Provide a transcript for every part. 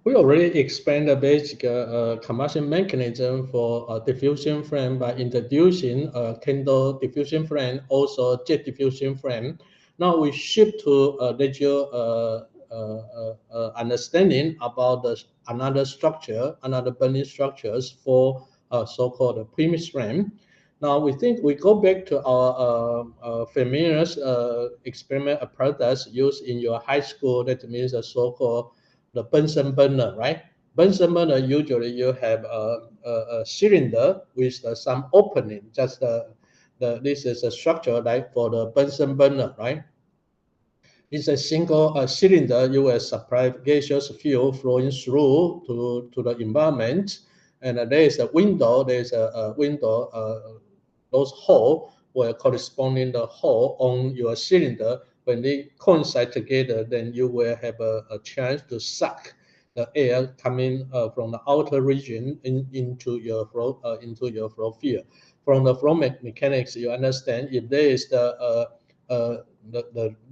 We already explained the basic combustion mechanism for diffusion frame by introducing a candle diffusion frame, also jet diffusion frame. Now we shift to understanding about another structure, another burning structures for so-called premise frame. Now we think we go back to our familiar experiment apparatus used in your high school. That means a so-called the Bunsen burner, right? Bunsen burner usually you have a cylinder with some opening. Just this is a structure like for the Bunsen burner, right? It's a single cylinder. You will supply gaseous fuel flowing through to the environment, and there is a window. There is a window. Those hole were corresponding the hole on your cylinder. When they coincide together, then you will have a chance to suck the air coming from the outer region into your flow field. From the flow mechanics, you understand if there is the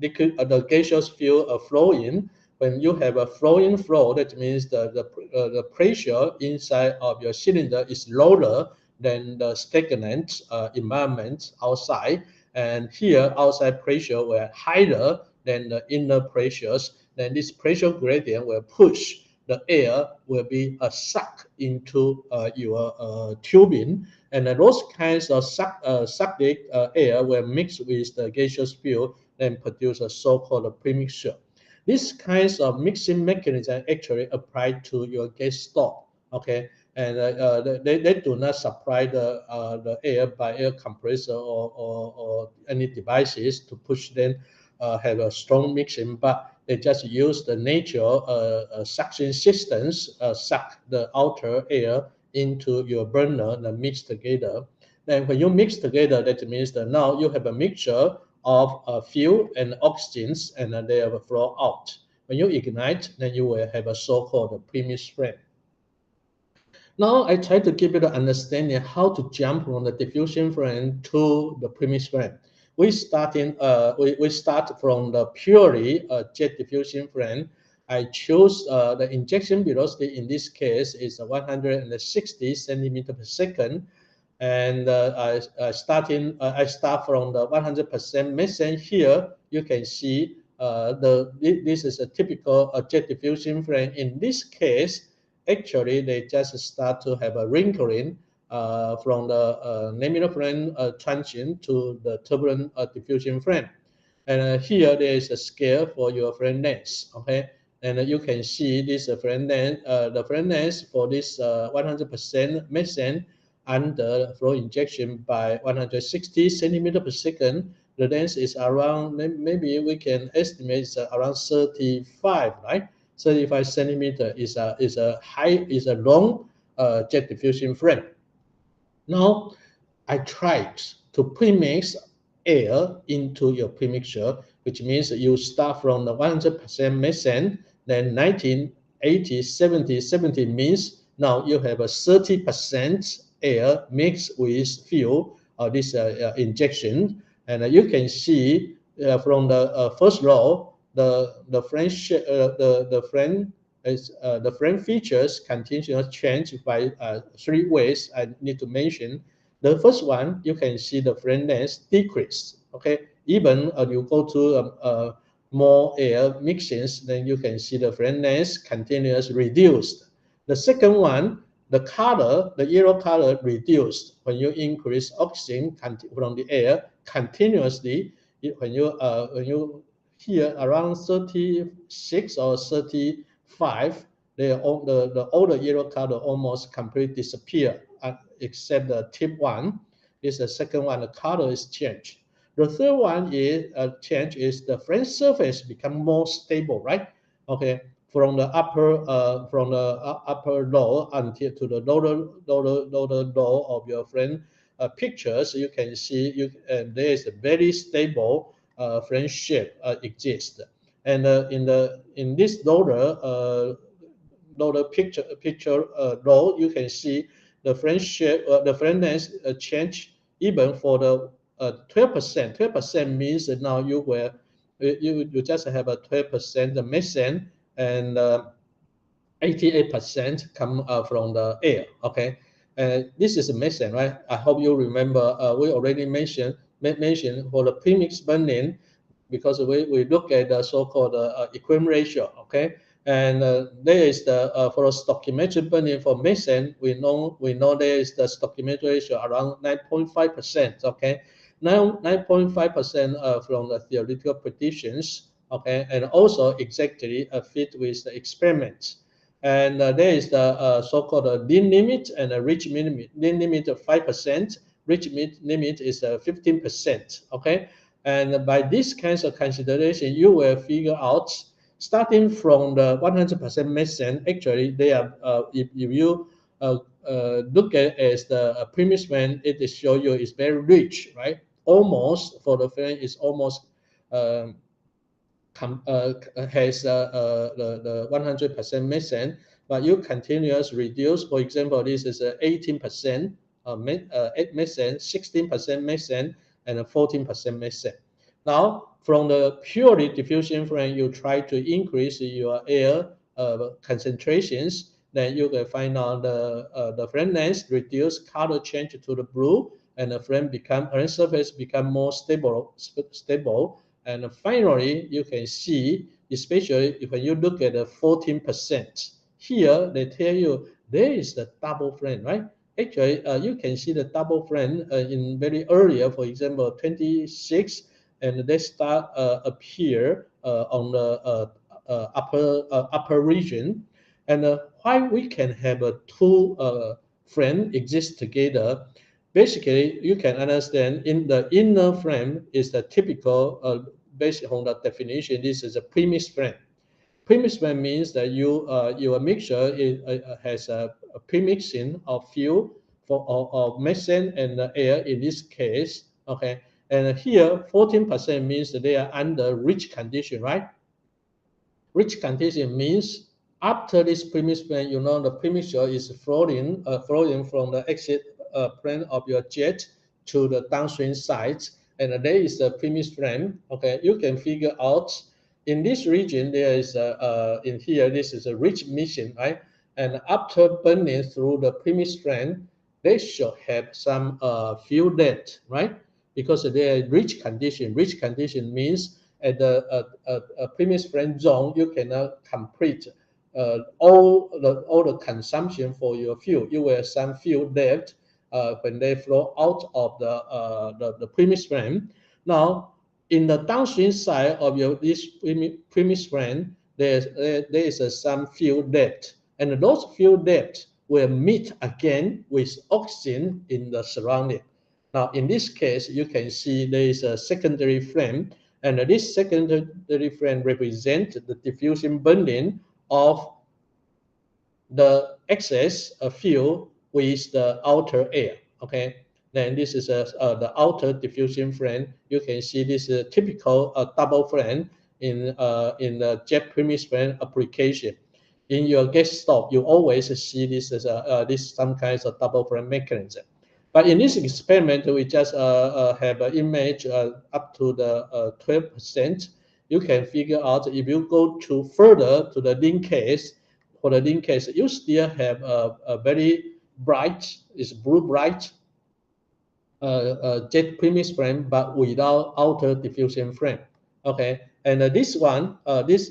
liquid the gaseous fuel flowing. When you have a flowing flow, that means the pressure inside of your cylinder is lower than the stagnant environment outside. And here, outside pressure were higher than the inner pressures. Then this pressure gradient will push the air will be sucked into your tubing, and those kinds of sucked air will mix with the gaseous fuel and produce a so-called premixture. These kinds of mixing mechanism actually apply to your gas stove, okay? And they do not supply the air by air compressor or any devices to push them have a strong mixing, but they just use the natural suction systems, suck the outer air into your burner and mix together. Then when you mix together, that means that now you have a mixture of fuel and oxygens, and then they have a flow out. When you ignite, then you will have a so-called premise flame. Now I try to give you the understanding how to jump from the diffusion flame to the premise flame. We start from the purely jet diffusion flame. I choose the injection velocity in this case is 160 centimeter per second, and I start from the 100% methane. Here you can see this is a typical jet diffusion flame. In this case, actually they just start to have a wrinkling from the laminar flame transient to the turbulent diffusion flame. And here there is a scale for your flame length, okay? And you can see this flame length, the flame length for this 100% methane under flow injection by 160 centimeter per second. The length is around, maybe we can estimate it's around 35, right? 35 centimeter is a long jet diffusion flame. Now I tried to premix air into your premixture, which means you start from the 100% methane, then 19, 80, 70, 70 means now you have a 30% air mixed with fuel or this injection. And you can see from the first row, the frame features continuously change by three ways I need to mention. The first one, you can see the flame length decrease. Okay, even you go to more air mixings, then you can see the flame length continuously reduced. The second one, the color, the yellow color reduced when you increase oxygen from the air continuously. When you here around 36 or 35, the older yellow color almost completely disappear, except the tip one. This is the second one, the color is changed. The third one is change is the flame surface become more stable, right? Okay, from the upper low until to the lower low of your flame pictures, you can see there is a very stable flame shape exists. And in this lower picture row, you can see the flame shape, the flame length change even for the 12%. 12% means that now you just have a 12% methane, and 88% come from the air. Okay, this is a methane, right? I hope you remember. We already mentioned for the premix burning, because we look at the so-called equilibrium ratio. Okay, and there is the for a stoichiometric burning for methane, we know there is the stoichiometric ratio around 9.5%. Okay, now 9.5% from the theoretical predictions. Okay, and also exactly fit with the experiments. And there is the so-called lean limit and a reach limit. Lean limit of 5%, reach limit is 15%. Okay, and by these kinds of consideration, you will figure out, starting from the 100% methane. Actually, they are if you look at as the premise when it is show you is very rich, right? Almost for the friend is almost has the 100% methane, but you continuously reduce. For example, this is 18% methane, 16% methane, and 14% methane. Now, from the purely diffusion frame, you try to increase your air concentrations. Then you can find out the frame length reduce, color change to the blue, and the frame surface become more stable. And finally, you can see, especially when you look at the 14%, here they tell you there is the double frame, right? Actually, you can see the double frame in very earlier, for example, 26, and they start appear on the upper region. And why we can have two frame exist together? Basically, you can understand in the inner frame is the typical, based on the definition, this is a premise frame. Premise frame means that your mixture has a premixing of fuel of methane and air in this case. Okay, and here 14% means that they are under rich condition, right? Rich condition means after this premise plane, the premixture is flowing from the exit plane of your jet to the downstream sides, and there is the premise frame. Okay, you can figure out in this region there is in here this is a rich mission, right? And after burning through the premise frame, they should have some fuel left, right? Because they are rich condition. Rich condition means at the premise frame zone, you cannot complete all the consumption for your fuel. You will have some fuel left when they flow out of the premise frame. Now, in the downstream side of this premise frame, there is some fuel left, and those fuel left will meet again with oxygen in the surrounding. Now, in this case, you can see there is a secondary flame, and this secondary flame represents the diffusion burning of the excess fuel with the outer air. Okay, then this is the outer diffusion flame. You can see this is a typical double flame in the jet premise flame application. In your gas stove, you always see this as some kinds of double flame mechanism. But in this experiment, we just have an image up to the 12%. You can figure out if you go to further to the lean case. For the lean case, you still have a very bright, it's blue bright jet premise frame, but without outer diffusion frame. Okay, and this one, this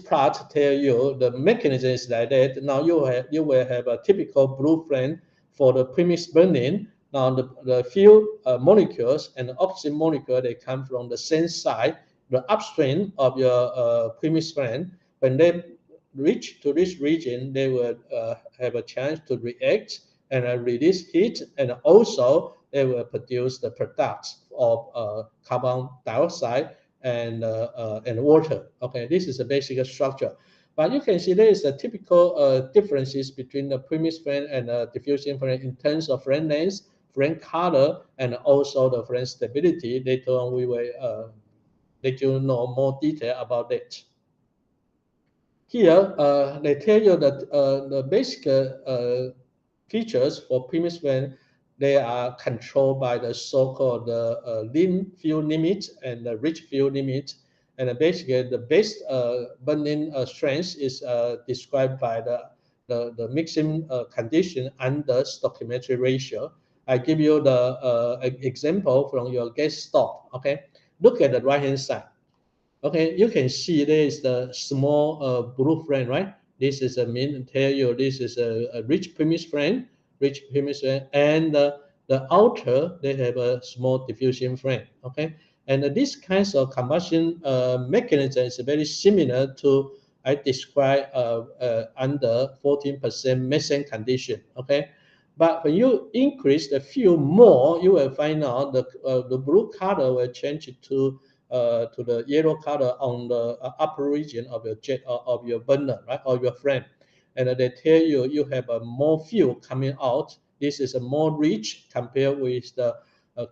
part tell you the mechanism is like that. Now you will have a typical blue flame for the premise burning. Now the fuel molecules and the oxygen molecule, they come from the same side, the upstream of your premise flame. When they reach to this region, they will have a chance to react and release heat, and also they will produce the products of carbon dioxide and water. Okay, this is a basic structure. But you can see there is a typical differences between the premise frame and the diffusion frame in terms of frame length, frame color, and also the frame stability. Later on, we will let you know more detail about that. Here, they tell you that the basic features for premise frame, they are controlled by the so-called lean fuel limit and the rich fuel limit. And basically, the best burning strength is described by the mixing condition under stoichiometric ratio. I give you the example from your gas stove. Okay, look at the right hand side. Okay, you can see there is the small blue frame, right? This is a mean tell you this is a rich premise frame, and the outer they have a small diffusion frame. Okay, and this kinds of combustion mechanism is very similar to I described under 14% methane condition. Okay, but when you increase the fuel more, you will find out the blue color will change to the yellow color on the upper region of your jet of your burner, right, or your frame, and they tell you you have a more fuel coming out. This is a more rich compared with the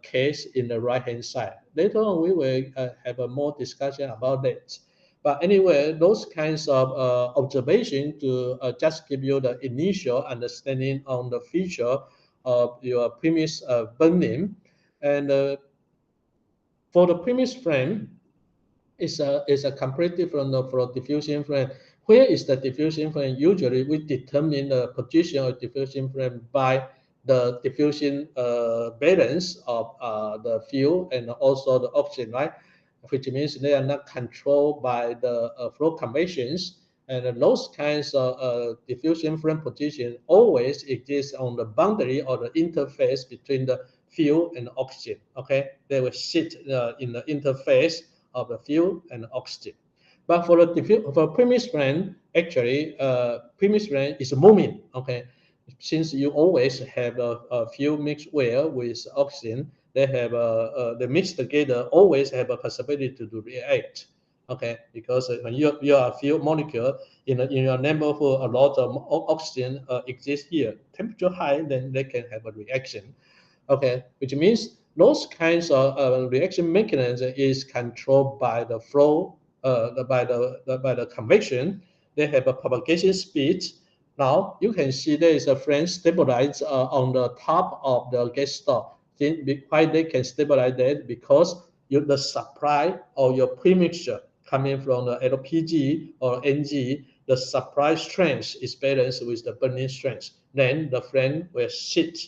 case in the right hand side. Later on, we will have a more discussion about that. But anyway, those kinds of observation to just give you the initial understanding on the feature of your premise burning, and for the premise frame, is a completely from the diffusion frame. Where is the diffusion frame? Usually, we determine the position of diffusion frame by the diffusion balance of the fuel and also the oxygen, right? Which means they are not controlled by the flow convections. And those kinds of diffusion frame position always exist on the boundary or the interface between the fuel and oxygen. Okay, they will sit in the interface of the fuel and oxygen. But for the premise frame, actually, premise frame is moving. Okay, since you always have a fuel mixed well with oxygen, they have they mix together always have a possibility to react. Okay, because when you are fuel molecule in your neighborhood, a lot of oxygen exists here. Temperature high, then they can have a reaction. Okay, which means those kinds of reaction mechanism is controlled by the flow, by the convection. They have a propagation speed. Now you can see there is a frame stabilized on the top of the gas stove. Why they can stabilize that? Because the supply or your premixture coming from the LPG or NG, the supply strength is balanced with the burning strength. Then the flame will sit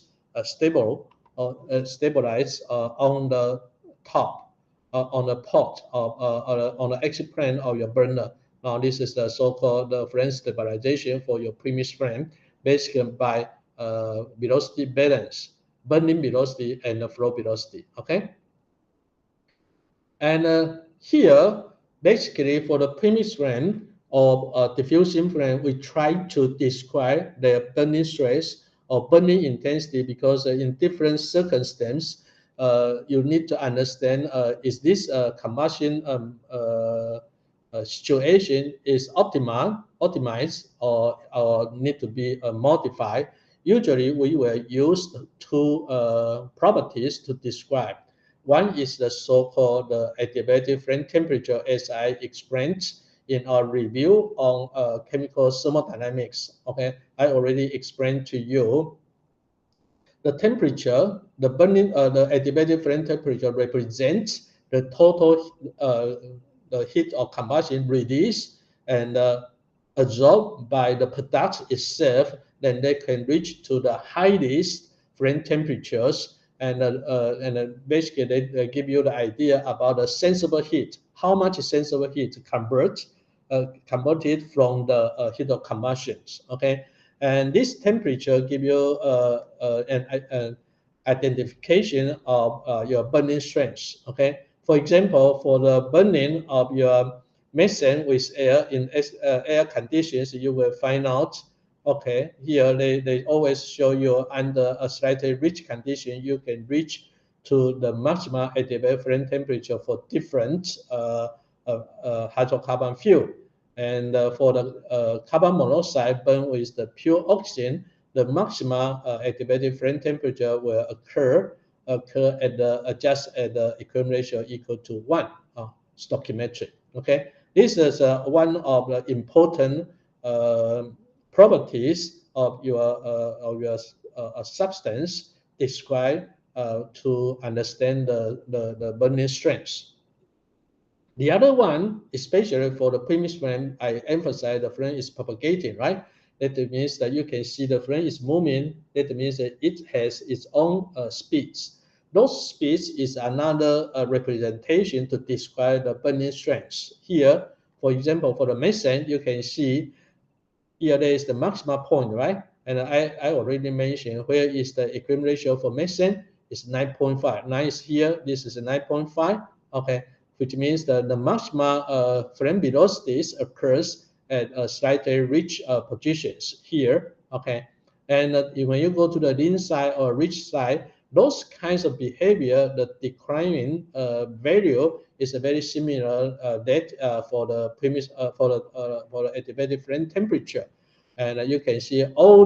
stable or stabilize on the top, on the pot, on the exit plane of your burner. Now this is the so-called flame stabilization for your premise frame, basically by velocity balance, burning velocity and the flow velocity. Okay, and here basically for the premise frame or diffusion frame, we try to describe the burning stress or burning intensity, because in different circumstances, you need to understand is this combustion situation is optimized or need to be modified. Usually, we will use two properties to describe. One is the so-called adiabatic flame temperature, as I explained in our review on chemical thermodynamics. Okay, I already explained to you the temperature, the burning, the adiabatic flame temperature represents the total the heat of combustion released and absorbed by the product itself. Then they can reach to the highest flame temperatures, and basically they give you the idea about the sensible heat, how much sensible heat converted from the heat of combustions. Okay, and this temperature give you an identification of your burning strength. Okay, for example, for the burning of your methane with air in air conditions, you will find out. Okay, here they always show you under a slightly rich condition, you can reach to the maximum adiabatic flame temperature for different hydrocarbon fuel. And for the carbon monoxide burned with the pure oxygen, the maximum adiabatic flame temperature will occur at the just at the equilibrium ratio equal to 1 stoichiometric. Okay, this is one of the important properties of your substance described to understand the burning strength. The other one, especially for the premise frame, I emphasize the frame is propagating, right? That means that you can see the frame is moving. That means that it has its own speeds. Those speeds is another representation to describe the burning strength. Here, for example, for the methane, you can see here there is the maximum point, right? And I already mentioned where is the equilibrium ratio for methane is 9.5. 9 is here, this is 9.5, okay, which means that the maximum flame velocities occurs at slightly rich positions here, okay. And when you go to the lean side or rich side, those kinds of behavior, the declining value is very similar that for the premise for the adiabatic flame temperature. And you can see all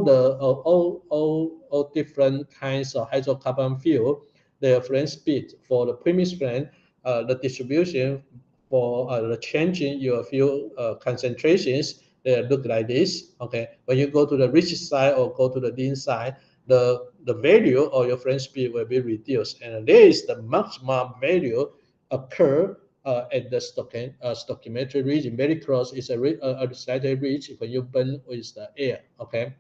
different kinds of hydrocarbon fuel, their flame speed for the premise flame, the distribution for the change in your fuel concentrations, they look like this. Okay, when you go to the rich side or go to the lean side, the value of your flame speed will be reduced, and there is the maximum value occur at the stoichiometric region, very close. It's a slightly ridge when you burn with the air. Okay,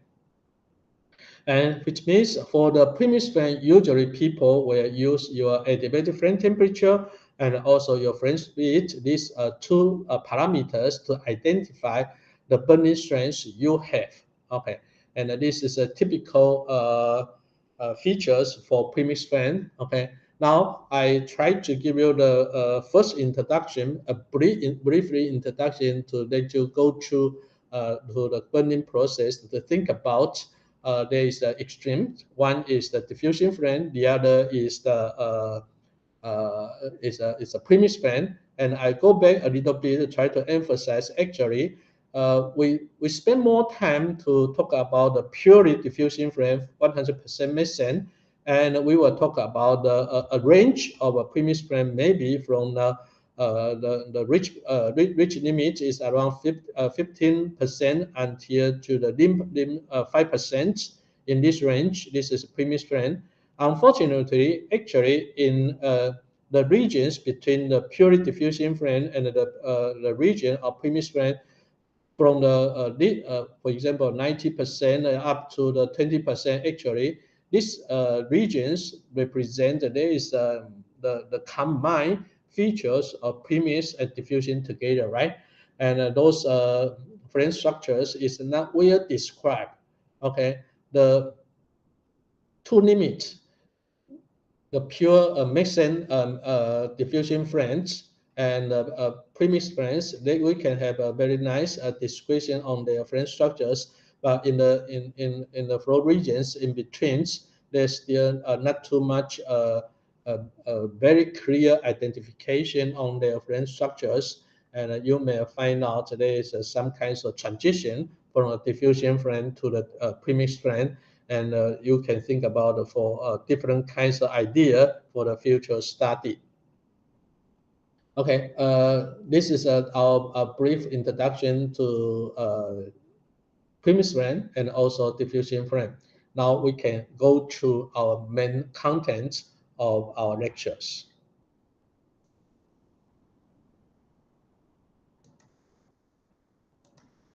and which means for the premise flame, usually people will use your adiabatic flame temperature and also your flame speed. These are two parameters to identify the burning strength you have. Okay, and this is a typical features for premise flame. Okay, now I try to give you the first introduction, a briefly introduction to let you go through to the burning process to think about. There is the extreme. One is the diffusion flame. The other is the is a premise flame. And I go back a little bit to try to emphasize. Actually, we spend more time to talk about the purely diffusion flame, 100% methane, and we will talk about a range of a premise flame, maybe from the rich limit is around 15% until to the lim 5% in this range. This is premise flame. Unfortunately, actually, in the regions between the pure diffusion flame and the region of premise flame, from for example, 90% up to the 20%, actually, these regions represent there is the combined features of premise and diffusion together, right? And those flame structures is not well described. Okay, the two limits, the pure mixing diffusion frames and premise frames, we can have a very nice description on their frame structures. But in the flow regions in between, there's still not too much very clear identification on their frame structures, and you may find out there is some kinds of transition from a diffusion frame to the premise frame, and you can think about for different kinds of idea for the future study. Okay, this is our brief introduction to premise frame and also diffusion frame. Now we can go through our main content of our lectures.